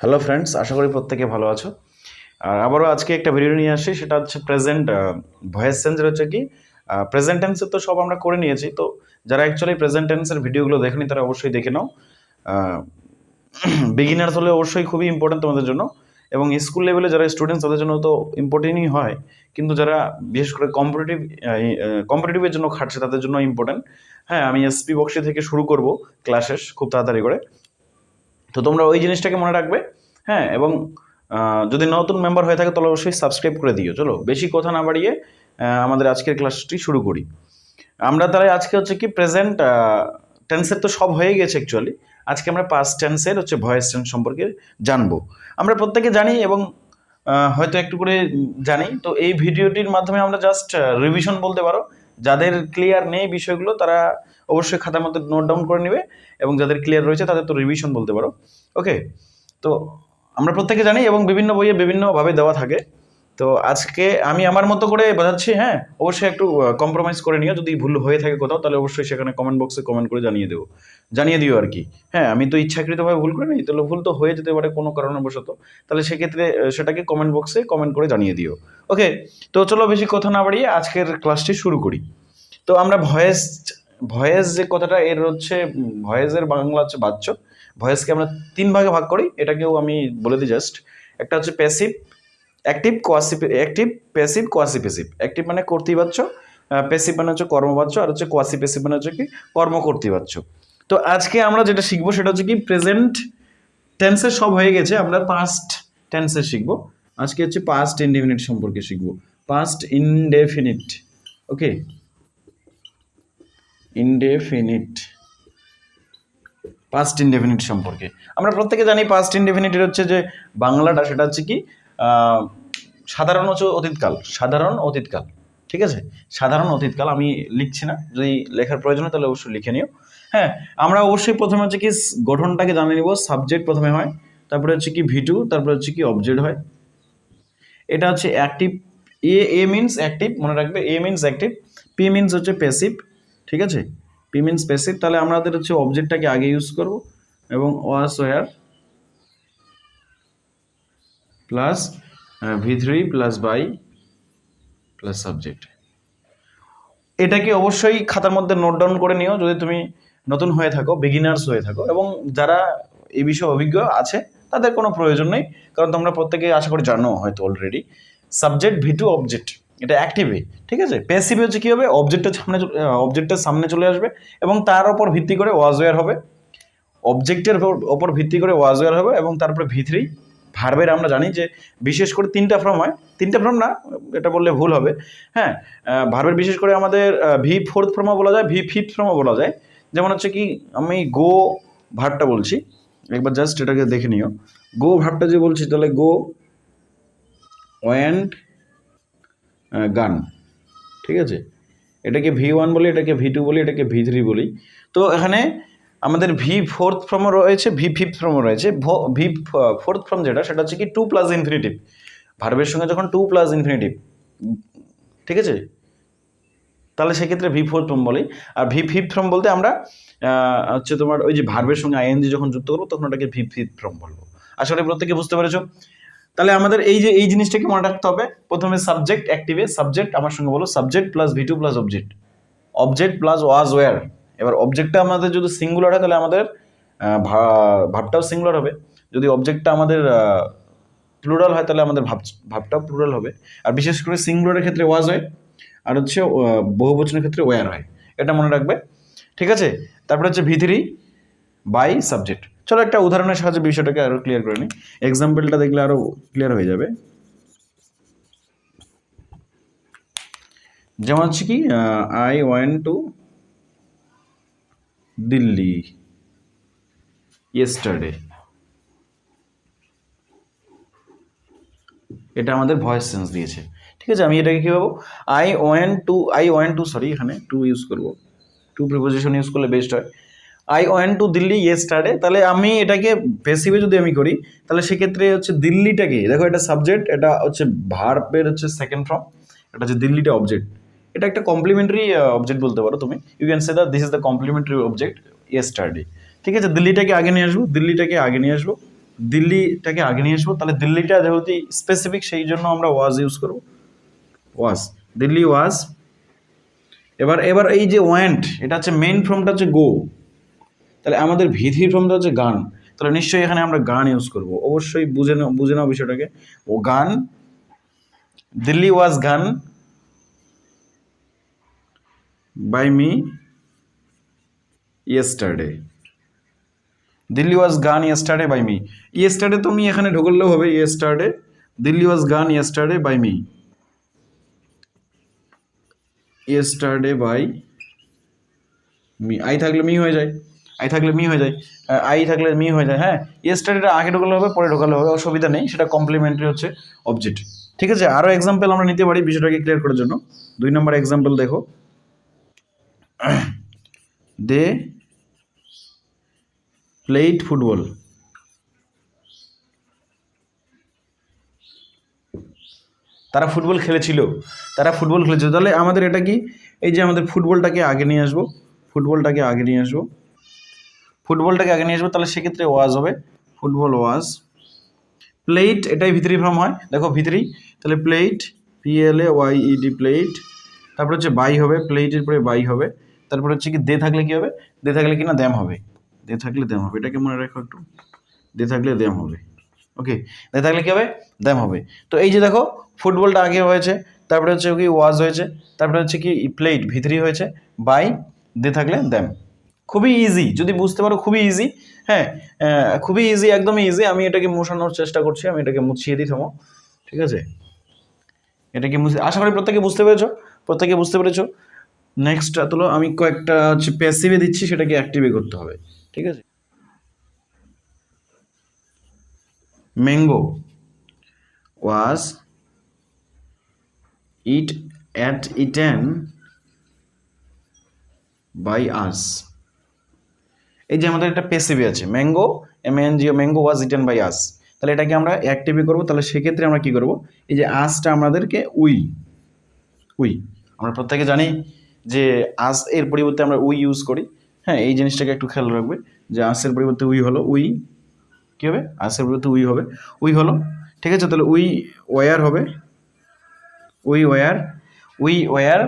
Hello friends, আশা করি প্রত্যেকে ভালো আছো। আর আবারও আজকে একটা ভিডিও নিয়ে আসি, সেটা হচ্ছে প্রেজেন্ট ভয়েস চেঞ্জের হচ্ছে কি প্রেজেন্ট টেন্সের তো সব আমরা করে নিয়েছি। তো যারা অ্যাকচুয়ালি প্রেজেন্ট টেন্সের ভিডিওগুলো দেখেনি তারা অবশ্যই দেখে নাও। বিগিনার্স হলে অবশ্যই খুবই ইম্পর্টেন্ট তোমাদের জন্য, এবং স্কুল লেভেলে যারা স্টুডেন্টস তাদের জন্য তো ইম্পর্টেন্টই হয়, কিন্তু যারা বিশেষ করে কম্পিটিটিভের জন্য খাটছে তাদের জন্য ইম্পর্টেন্ট। হ্যাঁ, আমি এসপি বক্সি থেকে শুরু করব ক্লাস শেষ খুব তাড়াতাড়ি করে। তো তোমরা ওই জিনিসটাকে মনে রাখবে। হ্যাঁ, এবং যদি নতুন মেম্বার হয়ে থাকে তাহলে অবশ্যই সাবস্ক্রাইব করে দিও। চলো বেশি কথা না বাড়িয়ে আমাদের আজকের ক্লাসটি শুরু করি। আমরা তাহলে আজকে হচ্ছে কি প্রেজেন্ট টেন্সের তো সব হয়ে গেছে অ্যাকচুয়ালি। আজকে আমরা পাস্ট টেন্সের হচ্ছে ভয়েস টেন্স সম্পর্কে জানবো। আমরা প্রত্যেকে জানি এবং হয়তো একটু করে জানি। তো এই ভিডিওটির মাধ্যমে আমরা জাস্ট রিভিশন বলতে পারো। যাদের ক্লিয়ার নেই বিষয়গুলো তারা অবশ্যই খাতার মধ্যে নোট ডাউন করে নেবে, এবং যাদের ক্লিয়ার রয়েছে তাদের তো রিভিশন বলতে পারো। ওকে, তো আমরা প্রত্যেকে জানি এবং বিভিন্ন বইয়ে বিভিন্নভাবে দেওয়া থাকে। তো আজকে আমি আমার মতো করে বোঝাচ্ছি। হ্যাঁ, অবশ্যই একটু কম্প্রোমাইজ করে নিও। যদি ভুল হয়ে থাকে কোথাও তাহলে অবশ্যই সেখানে কমেন্ট বক্সে কমেন্ট করে জানিয়ে দিও আর কি। হ্যাঁ, আমি তো ইচ্ছাকৃতভাবে ভুল করে নিই, তাহলে ভুল তো হয়ে যেতে পারে কোনো কারণবশত। তাহলে সেক্ষেত্রে সেটাকে কমেন্ট বক্সে কমেন্ট করে জানিয়ে দিও। ওকে, তো চলো বেশি কথা না বাড়িয়ে আজকের ক্লাসটি শুরু করি। তো আমরা ভয়েস যে কথাটা এর হচ্ছে ভয়েসের বাংলা হচ্ছে বাচ্য। ভয়েসকে আমরা তিন ভাগে ভাগ করি, এটাকেও আমি বলে দিই জাস্ট। একটা হচ্ছে passive, active, active, passive, quasi passive. Active মানে কর্তৃবাচ্য, প্যাসিভ মানে হচ্ছে কর্মবাচ্য, আর হচ্ছে কোয়াসি প্যাসিভ মানে হচ্ছে কি কর্মকর্তৃবাচ্য। তো আজকে আমরা যেটা শিখবো সেটা হচ্ছে কি প্রেজেন্ট টেন্সের সব হয়ে গেছে, আমরা পাস্ট টেন্সের শিখবো। আজকে হচ্ছে পাস্ট ইনডেফিনিট সম্পর্কে শিখবো। Past indefinite. Okay, indefinite, past indefinite সম্পর্কে আমরা প্রত্যেকে জানি। পাস্ট ইনডেফিনিটের হচ্ছে যে বাংলাটা সেটা হচ্ছে কি সাধারণ হচ্ছে অতীতকাল, সাধারণ অতীতকাল। ঠিক আছে, সাধারণ অতীতকাল। আমি লিখছি না, যদি লেখার প্রয়োজন হয় তাহলে অবশ্যই লিখে নিও। হ্যাঁ, আমরা অবশ্যই প্রথমে হচ্ছে কি গঠনটাকে জানে নিব। সাবজেক্ট প্রথমে হয়, তারপরে হচ্ছে কি ভি টু, তারপরে হচ্ছে কি অবজেক্ট হয়। এটা হচ্ছে অ্যাক্টিভ। এ মিনস অ্যাক্টিভ, মনে রাখবে। A means active, P means হচ্ছে প্যাসিভ। ঠিক আছে, পি মিনস প্যাসিভ। তাহলে আমাদের হচ্ছে অবজেক্টটাকে আগে ইউজ করব, এবং was were plus V three plus by plus subject. এটাকে অবশ্যই খাতার মধ্যে নোট ডাউন করে নিও যদি তুমি নতুন হয়ে থাকো, বিগিনার্স হয়ে থাকো। এবং যারা এই বিষয়ে অভিজ্ঞ আছে তাদের কোনো প্রয়োজন নেই, কারণ তোমরা প্রত্যেকে আশা করি জানো হয়তো already. Subject V two object, এটা অ্যাক্টিভে। ঠিক আছে, প্যাসিভে হচ্ছে কী হবে, অবজেক্টের সামনে চলে আসবে এবং তার ওপর ভিত্তি করে ওয়াজ ওয়ার হবে। অবজেক্টের ওপর ভিত্তি করে ওয়াজ ওয়ার হবে, এবং তারপরে ভি থ্রি। ভার্বের আমরা জানি যে বিশেষ করে তিনটা ফর্ম হয়, তিনটা ফর্ম না, এটা বললে ভুল হবে। হ্যাঁ, ভার্বের বিশেষ করে আমাদের ভি ফোর্থ ফর্মও বলা যায়, ভি ফিফথ ফর্মও বলা যায়। যেমন হচ্ছে কি আমি গো ভার্বটা বলছি, একবার জাস্ট এটাকে দেখে নিও। গো ভার্বটা যে বলছি, তাহলে গো ওয়েন্ট গান। ঠিক আছে, এটাকে ভি ওয়ান বলি, এটাকে ভি টু বলি, এটাকে ভি থ্রি বলি। তো এখানে আমাদের ভি ফোর্থ ফর্মও রয়েছে, ভি ফিফথ ফর্মও রয়েছে। ভি ফোর্থ ফর্ম যেটা, সেটা হচ্ছে কি টু প্লাস ইনফিনিটিভ। ভার্বের সঙ্গে যখন টু প্লাস ইনফিনিটিভ, ঠিক আছে, তাহলে সেক্ষেত্রে ভি ফোর্থ ফর্ম বলি। আর ভি ফিফথ ফর্ম বলতে আমরা হচ্ছে তোমার ওই যে ভার্বের সঙ্গে আইএনজি যখন যুক্ত করবো তখন ওটাকে ভি ফিফথ ফর্ম বলবো। আসলে প্রত্যেকে বুঝতে পেরেছো? তাহলে আমাদের এই জিনিসটাকে মনে রাখতে হবে। প্রথমে সাবজেক্ট, অ্যাক্টিভে সাবজেক্ট, আমার সঙ্গে বলো subject plus V two plus object, object plus was were. এবার অবজেক্টটা আমাদের যদি সিঙ্গুলার হয় তাহলে আমাদের ভাবটাও সিঙ্গুলার হবে। যদি অবজেক্টটা আমাদের প্লুরাল হয় তাহলে আমাদের ভাবটাও প্লুরাল হবে। আর বিশেষ করে সিঙ্গুলারের ক্ষেত্রে ওয়াজ হয়, আর হচ্ছে বহুবচনের ক্ষেত্রে ওয়ার হয়। এটা মনে রাখবে, ঠিক আছে? তারপরে হচ্ছে ভি থ্রি বাই সাবজেক্ট। চলো একটা উদাহরণের সাহায্যে বিষয়টাকে আরও ক্লিয়ার করে নিই। এক্সাম্পলটা দেখলে আরও ক্লিয়ার হয়ে যাবে। যেমন হচ্ছে কি I went to Delhi yesterday. এটা আমাদের ভয়েস সেন্স দিয়েছে। ঠিক আছে, আমি এটাকে কী পাবো, আই ওয়েন্ট টু সরি, এখানে টু ইউজ করবো, টু প্রিপোজিশন ইউজ করলে বেস্ট হয়। I went to Delhi yesterday. তাহলে আমি এটাকে প্যাসিভে যদি আমি করি তাহলে সেক্ষেত্রে হচ্ছে দিল্লিটাকে, দেখো এটা সাবজেক্ট, এটা হচ্ছে ভার্বের হচ্ছে সেকেন্ড ফর্ম, এটা হচ্ছে দিল্লিটা অবজেক্ট। এটা একটা কমপ্লিমেন্টারি অবজেক্ট বলতে পারো তুমি। You can say that this is the complementary object yesterday. ঠিক আছে, দিল্লিটাকে আগে নিয়ে আসবো, দিল্লিটাকে আগে নিয়ে আসবো। দিল্লিটাকে আগে নিয়ে আসবো, তাহলে দিল্লিটা যেহেতু স্পেসিফিক সেই জন্য আমরা ওয়াজ ইউজ করবো, ওয়াজ, দিল্লি ওয়াজ। এবার এবার এই যে ওয়েন্ট, এটা হচ্ছে মেইন ফর্মটা হচ্ছে গো, তাহলে আমাদের ভিথি ফর্মটা হচ্ছে গান, তাহলে নিশ্চয়ই এখানে আমরা গান ইউজ করব, অবশ্যই বুঝে নাও বিষয়টাকে। ও গান, দিল্লি ওয়াজ গান by me yesterday, Delhi was gone yesterday by me. Yesterday তুমি এখানে ঢুকলেও হবে, yesterday, Delhi was gone yesterday by me, yesterday by me. I থাকলে মি হয়ে যায়, আই থাকলে মি হয়ে যায়, আই থাকলে মি হয়ে যায়। হ্যাঁ, ইয়েস্টারডেটা আগে ঢোকালে হবে, পরে ঢোকালে হবে, অসুবিধা নেই, সেটা কমপ্লিমেন্টারি হচ্ছে অবজেক্ট। ঠিক আছে, আরও এক্সাম্পল আমরা নিতে পারি বিষয়টাকে ক্লিয়ার করার জন্য। 2 নম্বর এক্সাম্পল দেখো, দে প্লেইড ফুটবল, তারা ফুটবল খেলেছিল, তারা ফুটবল খেলেছিল। তাহলে আমাদের এটা কি, এই যে আমাদের ফুটবলটাকে আগে নিয়ে আসবো, ফুটবলটাকে আগে নিয়ে আসবো, ফুটবলটাকে আগে নিয়ে আসবো, তাহলে সেক্ষেত্রে ওয়াজ হবে, ফুটবল ওয়াজ। প্লেট, এটাই ভিতরি ফর্ম হয়, দেখো ভিতরি, তাহলে প্লেট, PLAYED প্লেট, তারপরে হচ্ছে বাই হবে, প্লেটের পরে বাই হবে, তারপরে হচ্ছে কি দে থাকলে কি হবে, দে থাকলে কি না দ্যাম হবে, দে থাকলে দ্যাম হবে, এটাকে মনে রাখো একটু, দে থাকলে দ্যাম হবে। ওকে, দে থাকলে কি হবে, দ্যাম হবে। তো এই যে দেখো ফুটবলটা আগে হয়েছে, তারপরে হচ্ছে কি ওয়াজ হয়েছে, তারপরে হচ্ছে কি প্লেট ভিতরি হয়েছে, বাই, দে থাকলে দ্যাম। খুবই ইজি, যদি বুঝতে পারো খুবই ইজি। হ্যাঁ, খুবই ইজি, একদমই ইজি। আমি এটাকে মোছানোর চেষ্টা করছি, আমি এটাকে মুছিয়ে দিই, থামো। ঠিক আছে, এটাকে মুছে, আশা করি প্রত্যেকে বুঝতে পেরেছো, প্রত্যেকে বুঝতে পেরেছো। নেক্সট তোলো, আমি কয়েকটা হচ্ছে প্যাসিভে দিচ্ছি, সেটাকে অ্যাক্টিভে করতে হবে। ঠিক আছে, mango was eaten by us. এই যে আমাদের একটা প্যাসিভে আছে, mango, MANGO, mango was eaten by us, তাহলে এটাকে আমরা অ্যাক্টিভে করবো। তাহলে সেক্ষেত্রে আমরা কি করব, এই যে আসটা আমাদেরকে উই, উই, আমরা প্রত্যেকে জানি যে আস এর পরিবর্তে আমরা উই ইউজ করি। হ্যাঁ, এই জিনিসটাকে একটু খেয়াল রাখবে, যে আসের পরিবর্তে উই হলো, উই কী হবে, আসের পরিবর্তে উই হবে, উই হলো। ঠিক আছে, তাহলে উই ওয়ার হবে, উই ওয়ার, উই ওয়ার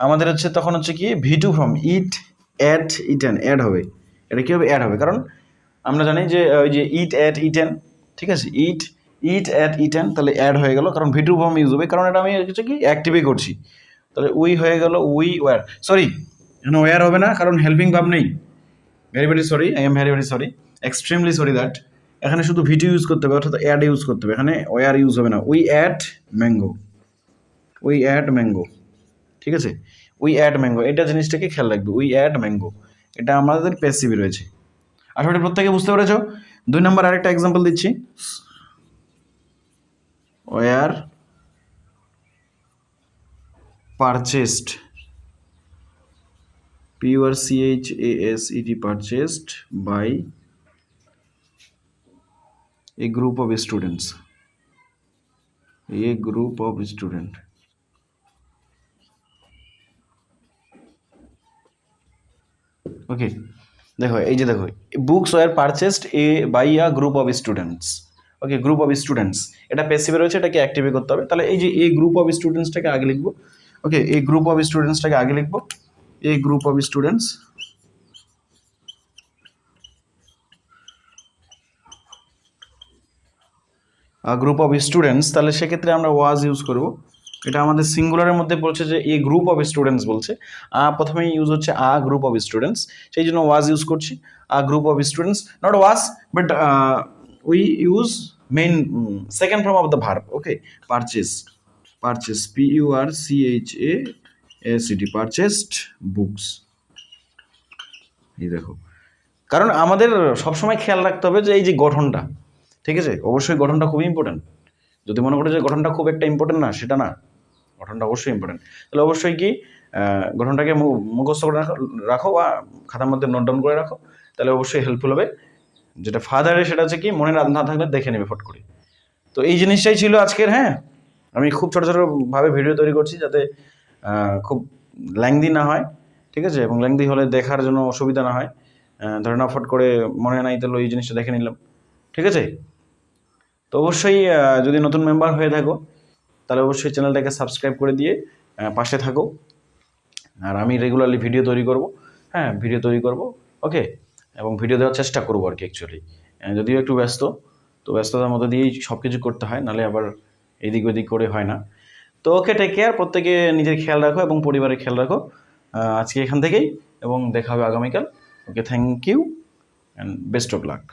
আমাদের হচ্ছে তখন হচ্ছে কি V2 form, eat ate eaten, ate হবে, এটা কী হবে, অ্যাড হবে, কারণ আমরা জানি যে ওই যে ইট অ্যাট ইটেন, ঠিক আছে, ইট অ্যাট ইটেন, তাহলে অ্যাড হয়ে গেল, কারণ V2 ফর্ম ইউজ হবে, কারণ এটা আমি হচ্ছে কি অ্যাক্টিভই করছি। তাহলে উই হয়ে গেল, উই ওয়ার, সরি এখানে ওয়ার হবে না, কারণ হেল্পিং ভার্ব নেই, very sorry, I am very sorry, extremely sorry that. এখানে শুধু V2 ইউজ করতে হবে, অর্থাৎ অ্যাড ইউজ করতে হবে, এখানে ওয়ার ইউজ হবে না। We ate mango, we ate mango, ঠিক আছে, উই অ্যাড ম্যাঙ্গো, এটা জিনিসটাকে খেয়াল রাখবে, উই অ্যাড ম্যাঙ্গো, এটা আমাদের প্যাসিভে রয়েছে। আসলে প্রত্যেকে বুঝতে পেরেছো। 2 নম্বর আরেকটা এক্সাম্পল দিচ্ছি, were purchased, PURCHASED purchased by a group of students, a group of student। Okay, দেখো এই যে দেখো, books were purchased by a group of students. Okay, group of students, এটা প্যাসিভে রয়েছে, এটাকে অ্যাক্টিভে করতে হবে। তাহলে এই যে এই গ্রুপ অফ স্টুডেন্টসটাকে আগে লিখবো। ওকে, এই গ্রুপ অফ স্টুডেন্টসটাকে আগে লিখবো, এই group of students, group of students, তাহলে সেক্ষেত্রে আমরা ওয়াজ ইউজ করব। এটা আমাদের সিঙ্গুলারের মধ্যে বলছে যে এ গ্রুপ অফ স্টুডেন্টস বলছে, প্রথমে ইউজ হচ্ছে গ্রুপ অফ স্টুডেন্টস, সেই জন্য ওয়াজ ইউজ করছি, group of students, not was but we use main second form of the verb. Okay, purchase, purchase, PURCHASED, purchased books. এই দেখো, কারণ আমাদের সবসময় খেয়াল রাখতে হবে যে এই যে গঠনটা, ঠিক আছে, অবশ্যই গঠনটা খুবই ইম্পর্টেন্ট। যদি মনে করো যে গঠনটা খুব একটা ইম্পর্টেন্ট না, সেটা না, গঠনটা অবশ্যই ইম্পর্টেন্ট। তাহলে অবশ্যই কি গঠনটাকে মুখস্থ করে রাখো বা খাতার মধ্যে নোট ডাউন করে রাখো, তাহলে অবশ্যই হেল্পফুল হবে। যেটা ফাদারে সেটা হচ্ছে কি মনে না থাকলে দেখে নেবে ফট করে। তো এই জিনিসটাই ছিল আজকের। হ্যাঁ, আমি খুব ছোটো ছোটোভাবে ভিডিও তৈরি করছি যাতে খুব ল্যাংদি না হয়, ঠিক আছে, এবং ল্যাংদি হলে দেখার জন্য অসুবিধা না হয়। ধরে না ফট করে মনে নাই, তাহলে এই জিনিসটা দেখে নিলাম, ঠিক আছে। তো অবশ্যই যদি নতুন মেম্বার হয়ে থাকো তাহলে অবশ্যই চ্যানেলটাকে সাবস্ক্রাইব করে দিয়ে পাশে থাকো। আর আমি রেগুলারলি ভিডিও তৈরি করব, হ্যাঁ ভিডিও তৈরি করব, ওকে, এবং ভিডিও দেওয়ার চেষ্টা করবো আর কি। অ্যাকচুয়ালি যদিও একটু ব্যস্ত, তো ব্যস্ততার মধ্যে দিয়েই সব কিছু করতে হয়, নাহলে আবার এদিক ওদিক করে হয় না। তো ওকে, টেক কেয়ার, প্রত্যেকে নিজের খেয়াল রাখো এবং পরিবারের খেয়াল রাখো। আজকে এখান থেকেই, এবং দেখা হবে আগামীকাল। Okay, thank you and best of lakh.